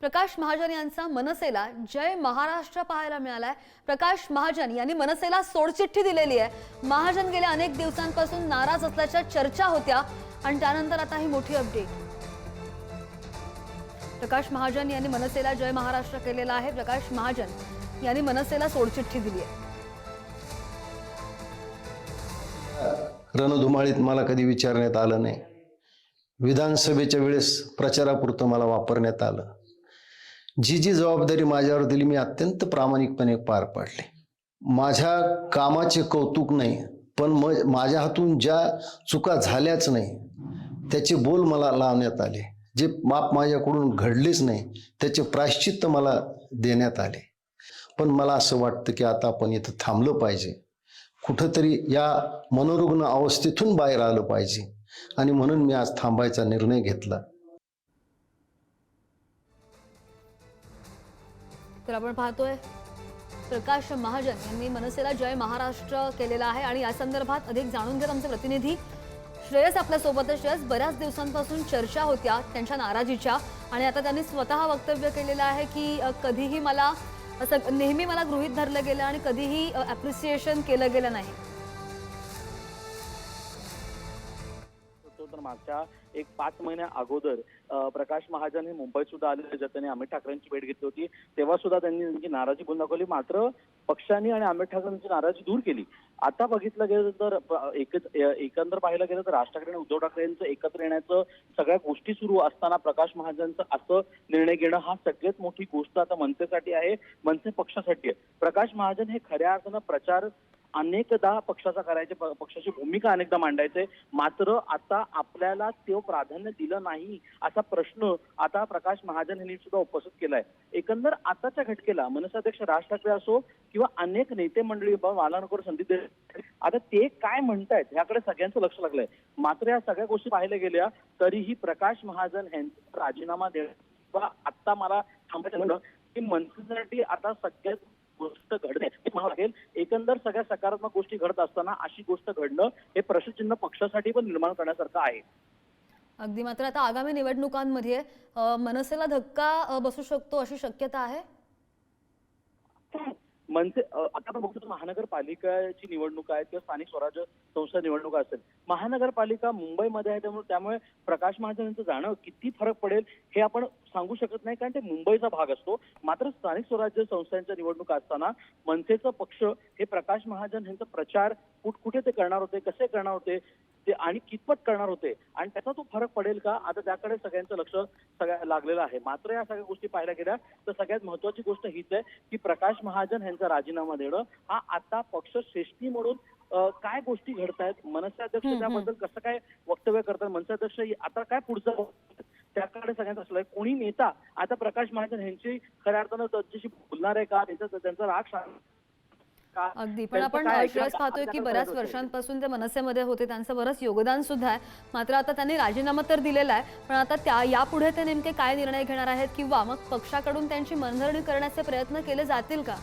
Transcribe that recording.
प्रकाश महाजन यांचा मनसेला जय महाराष्ट्र पाहायला मिळालाय। प्रकाश महाजन यांनी मनसेला सोडचिठ्ठी दिलेली आहे। महाजन गेल्या अनेक दिवसांपासून नाराज असल्याच्या चर्चा होत्या आणि त्यानंतर आता ही मोठी अपडेट। प्रकाश महाजन यांनी मनसेला जय महाराष्ट्र केलेला आहे। प्रकाश महाजन यांनी मनसेला सोडचिठ्ठी दिली आहे। रणधुमाळीत मला कधी विचारण्यात आलं नाही। विधानसभेच्या वेळेस प्रचारापुरतं मला वापरण्यात आलं। जी जी जबाबदारी माझ्यावर दिली मी अत्यंत प्रामाणिकपणे पार पाडली। माझ्या कामाचे कौतुक नाही, पण माझ्या हातून ज्या चुका झाल्याच नाही त्याचे बोल मला लावण्यात आले। जे माप माझ्याकडून घडलेच नाही त्याचे प्रायश्चित्त मला देण्यात आले। पण मला असं वाटतं की आता आपण इथं थांबलं पाहिजे, कुठंतरी या मनोरुग्ण अवस्थेतून बाहेर आलं पाहिजे आणि म्हणून मी आज थांबायचा निर्णय घेतला। तर आपण पाहतोय प्रकाश महाजन यांनी मनसेला जय महाराष्ट्र केलेला आहे आणि या संदर्भात अधिक जाणून घेत आमचे प्रतिनिधी श्रेयस आपल्या सोबत आहे। श्रेयस, बऱ्याच दिवसांपासून चर्चा होत्या त्यांच्या नाराजीच्या आणि आता त्यांनी स्वतः वक्तव्य केलेलं आहे की कधीही मला असं नेहमी मला गृहीत धरलं गेलं आणि कधीही अप्रिसिएशन केलं गेलं नाही। तर मागच्या एक 5 महिन्या अगोदर प्रकाश महाजन हे मुंबईत सुद्धा आले, ज्यात त्यांनी अमित ठाकरेंची भेट घेतली होती। तेव्हा सुद्धा त्यांनी त्यांची नाराजी बोलून दाखवली, मात्र पक्षाने आणि अमित ठाकरेंची नाराजी दूर केली। आता बघितलं गेलं तर एकंदर पाहिलं गेलं तर राज ठाकरे आणि उद्धव ठाकरे यांचं एकत्र येण्याचं सगळ्या गोष्टी सुरू असताना प्रकाश महाजनचं असं निर्णय घेणं हा सगळ्यात मोठी गोष्ट आता मनसेसाठी आहे, मनसे पक्षासाठी आहे। प्रकाश महाजन हे खऱ्या अर्थानं प्रचार अनेकदा पक्षाचा करायचे, पक्षाची भूमिका अनेकदा मांडायचे, मात्र आता आपल्याला ते प्राधान्य दिलं नाही असा प्रश्न आता प्रकाश महाजन यांनी सुद्धा उपस्थित केलाय। एकंदर आताच्या घटकेला मनसेअध्यक्ष राज ठाकरे असो किंवा अनेक नेते मंडळी मला नको संधी दे, आता ते काय म्हणतायत याकडे सगळ्यांचं लक्ष लागलंय। मात्र या सगळ्या गोष्टी पाहिल्या गेल्या तरीही प्रकाश महाजन यांचा राजीनामा देणं आता मला थांबायचं म्हणणं की मनसेसाठी आता सगळ्यात गोष्ट घडणे म्हणावं लागेल। एकंदर सगळ्या सकारात्मक गोष्टी घडत असताना अशी गोष्ट घडणं हे प्रश्नचिन्ह पक्षासाठी पण निर्माण करण्यासारखं आहे। अगदी, मात्र आता आगामी निवडणुकांमध्ये मनसेला धक्का बसू शकतो अशी शक्यता आहे। मनसे आता आपण बघतो महानगरपालिकाची निवडणूक आहे किंवा स्थानिक स्वराज्य संस्था निवडणुका असेल, महानगरपालिका मुंबईमध्ये आहे, त्यामुळे प्रकाश महाजन यांचं जाणं किती फरक पडेल हे आपण सांगू शकत नाही, कारण ते मुंबईचा भाग असतो। मात्र स्थानिक स्वराज्य संस्थांच्या निवडणुका असताना मनसेचा पक्ष हे प्रकाश महाजन यांचा प्रचार कुठे ते करणार होते, कसे करणार होते ते आणि कितपत करणार होते आणि त्याचा तो फरक पडेल का, आता त्याकडे सगळ्यांचं लक्ष लागलेलं आहे। मात्र या सगळ्या गोष्टी पाहायला गेल्या तर सगळ्यात महत्वाची गोष्ट हीच आहे की प्रकाश महाजन यांचा राजीनामा देणं हा आता पक्ष श्रेष्ठी म्हणून काय गोष्टी घडतायत, मनसेअध्यक्ष त्याबद्दल कसं काय वक्तव्य करतात, मनसेअध्यक्ष आता काय पुढचं त्याकडे सगळ्यांचं असलंय। कोणी नेता आता प्रकाश महाजन यांची खऱ्या अर्थानं त्यांच्याशी बोलणार आहे का, त्यांचा राग अगदी, पण आपण श्रेयस पाहतोय की बऱ्याच वर्षांपासून ते मनसेमध्ये होते, त्यांचं बरंच योगदान सुद्धा आहे। मात्र आता त्यांनी राजीनामा तर दिलेला आहे, पण आता यापुढे ते नेमके काय निर्णय घेणार आहेत किंवा मग पक्षाकडून त्यांची मनधरणी करण्याचे प्रयत्न केले जातील का?